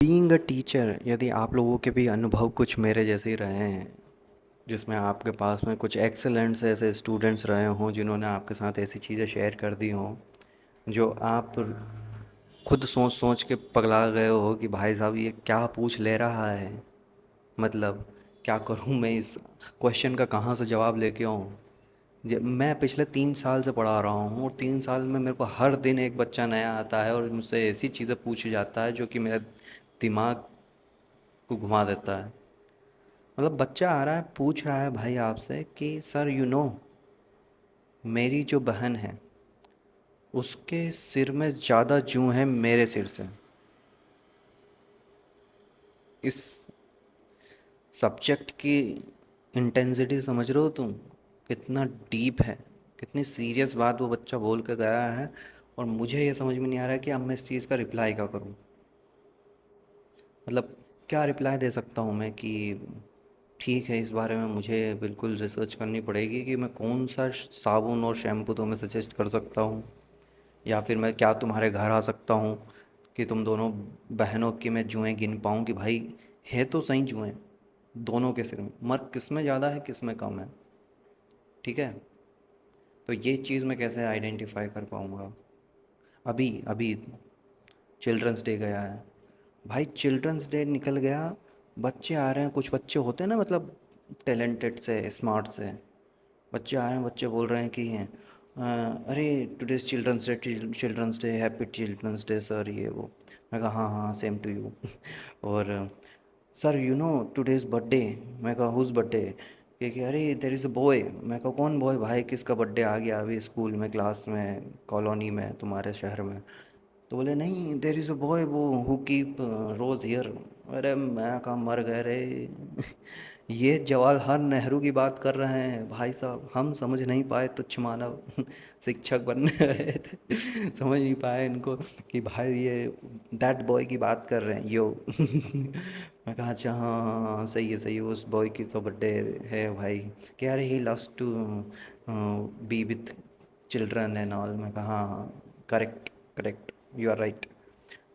Being a teacher, यदि आप लोगों के भी अनुभव कुछ मेरे जैसे ही रहे हैं, जिसमें आपके पास में कुछ एक्सेलेंट्स ऐसे स्टूडेंट्स रहे हों जिन्होंने आपके साथ ऐसी चीज़ें शेयर कर दी हों जो आप खुद सोच सोच के पगला गए हो कि भाई साहब ये क्या पूछ ले रहा है। मतलब क्या करूं मैं, इस क्वेश्चन का कहाँ से जवाब लेके आऊँ। मैं पिछले 3 साल से पढ़ा रहा हूँ और 3 साल में मेरे को हर दिन एक बच्चा नया आता है और मुझसे ऐसी चीज़ें पूछ जाता है जो कि मेरा दिमाग को घुमा देता है। मतलब बच्चा आ रहा है, पूछ रहा है भाई आपसे कि सर मेरी जो बहन है उसके सिर में ज़्यादा जूं है मेरे सिर से। इस सब्जेक्ट की इंटेंसिटी समझ रहे हो तुम? कितना डीप है, कितनी सीरियस बात वो बच्चा बोल के गया है। और मुझे ये समझ में नहीं आ रहा है कि अब मैं इस चीज़ का रिप्लाई क्या करूँ। मतलब क्या रिप्लाई दे सकता हूँ मैं कि ठीक है, इस बारे में मुझे बिल्कुल रिसर्च करनी पड़ेगी कि मैं कौन सा साबुन और शैम्पू तुम्हें सजेस्ट कर सकता हूँ, या फिर मैं क्या तुम्हारे घर आ सकता हूँ कि तुम दोनों बहनों की मैं जुएं गिन पाऊँ कि भाई है तो सही जुएं दोनों के सिर में, मर किस में ज़्यादा है किस में कम है। ठीक है, तो ये चीज़ मैं कैसे आइडेंटिफाई कर पाऊँगा। अभी अभी चिल्ड्रंस डे गया है भाई, चिल्ड्रंस डे निकल गया, बच्चे आ रहे हैं, कुछ बच्चे होते हैं ना, मतलब टैलेंटेड से स्मार्ट से बच्चे आ रहे हैं, बच्चे बोल रहे हैं कि अरे today's children's day happy children's day sir, ये वो। मैं कहा हाँ हाँ सेम टू यू। और सर टुडेज बर्थडे। मैं कहा हुज बर्थडे। कि अरे देर इज़ अ बॉय। मैं कहा कौन बॉय भाई, किसका बर्थडे आ गया अभी स्कूल में, क्लास में, कॉलोनी में, तुम्हारे शहर में। तो बोले नहीं देर इज़ अ बॉय वो हु कीप रोज़ हियर। अरे मैं कहा मर गए रे। ये जवाहरलाल नेहरू की बात कर रहे हैं भाई साहब, हम समझ नहीं पाए तुच्छ मानव। शिक्षक बनने रहे थे, समझ नहीं पाए इनको कि भाई ये दैट बॉय की बात कर रहे हैं यो। मैं कहा अच्छा हाँ हाँ हाँ, सही है सही है, उस बॉय की तो बर्थडे है भाई। कह रहे he loves to be with children and all. मैं कहा हाँ हाँ, correct correct, you are right.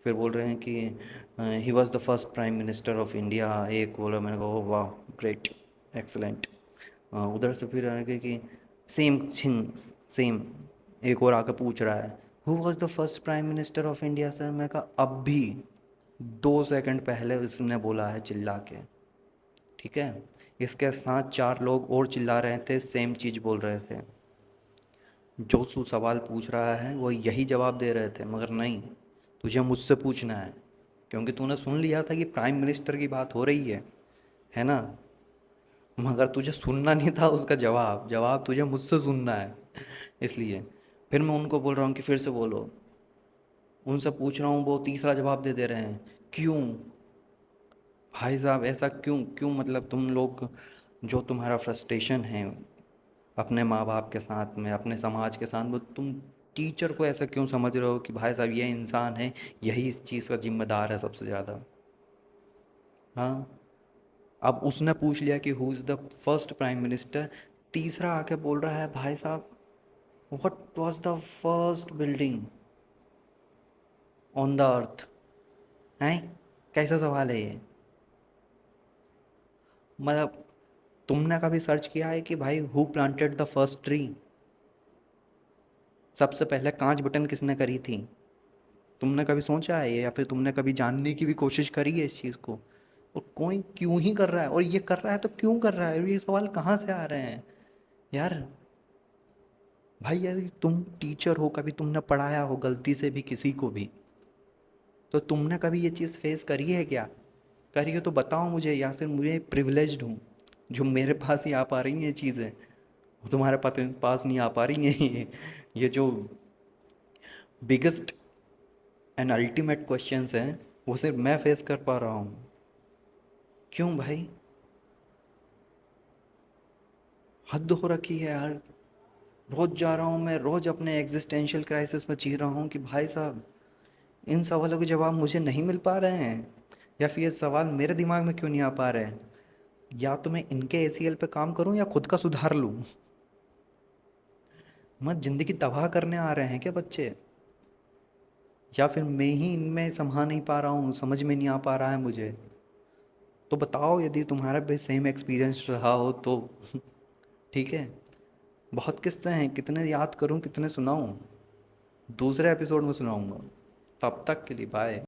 फिर बोल रहे हैं कि he was the first prime minister of India, एक बोला। मैंने कहा वाह ग्रेट, एक्सलेंट। उधर से फिर आगे कि सेम थिंग, सेम। एक और आके पूछ रहा है who was the first prime minister of India sir. मैं कहा अब भी 2 सेकंड पहले उसने बोला है चिल्ला के। ठीक है, इसके साथ 4 लोग और चिल्ला रहे थे, सेम चीज़ बोल रहे थे। जो तू सवाल पूछ रहा है वो यही जवाब दे रहे थे, मगर नहीं, तुझे मुझसे पूछना है क्योंकि तूने सुन लिया था कि प्राइम मिनिस्टर की बात हो रही है ना। मगर तुझे सुनना नहीं था उसका जवाब, जवाब तुझे मुझसे सुनना है। इसलिए फिर मैं उनको बोल रहा हूँ कि फिर से बोलो। उनसे पूछ रहा हूँ, वो तीसरा जवाब दे दे रहे हैं। क्यों भाई साहब, ऐसा क्यों क्यों? मतलब तुम लोग, जो तुम्हारा फ्रस्ट्रेशन है अपने माँ बाप के साथ में, अपने समाज के साथ, वो तुम टीचर को ऐसा क्यों समझ रहे हो कि भाई साहब ये इंसान है, यही इस चीज़ का जिम्मेदार है सबसे ज़्यादा। हाँ, अब उसने पूछ लिया कि who is the first prime minister, तीसरा आके बोल रहा है भाई साहब what was the first building on the earth. हैं, कैसा सवाल है ये? मतलब तुमने कभी सर्च किया है कि भाई who planted the first tree? सबसे पहले कांच बटन किसने करी थी? तुमने कभी सोचा है ये, या फिर तुमने कभी जानने की भी कोशिश करी है इस चीज़ को? और कोई क्यों ही कर रहा है, और ये कर रहा है तो क्यों कर रहा है, ये सवाल कहाँ से आ रहे हैं यार। भाई यदि तुम टीचर हो, कभी तुमने पढ़ाया हो गलती से भी किसी को भी, तो तुमने कभी ये चीज़ फेस करी है क्या? करी हो तो बताओ मुझे, या फिर मुझे प्रिविलेज्ड हूँ जो मेरे पास ही आ पा रही हैं ये चीज़ें, तुम्हारे पास नहीं आ पा रही हैं ये जो बिगेस्ट एंड अल्टीमेट क्वेश्चंस हैं वो सिर्फ मैं फेस कर पा रहा हूँ। क्यों भाई, हद हो रखी है यार। रोज़ जा रहा हूँ मैं, रोज़ अपने एग्जिस्टेंशियल क्राइसिस में जी रहा हूँ कि भाई साहब इन सवालों के जवाब मुझे नहीं मिल पा रहे हैं, या फिर ये सवाल मेरे दिमाग में क्यों नहीं आ पा रहे हैं। या तो मैं इनके एसीएल पे काम करूं या खुद का सुधार लूं। मैं ज़िंदगी तबाह करने आ रहे हैं क्या बच्चे? या फिर मैं ही इनमें समा नहीं पा रहा हूँ, समझ में नहीं आ पा रहा है मुझे। तो बताओ यदि तुम्हारा भी सेम एक्सपीरियंस रहा हो तो। ठीक है। बहुत किस्से हैं, कितने याद करूं कितने सुनाऊं। दूसरे एपिसोड में सुनाऊंगा। तब तक के लिए बाय।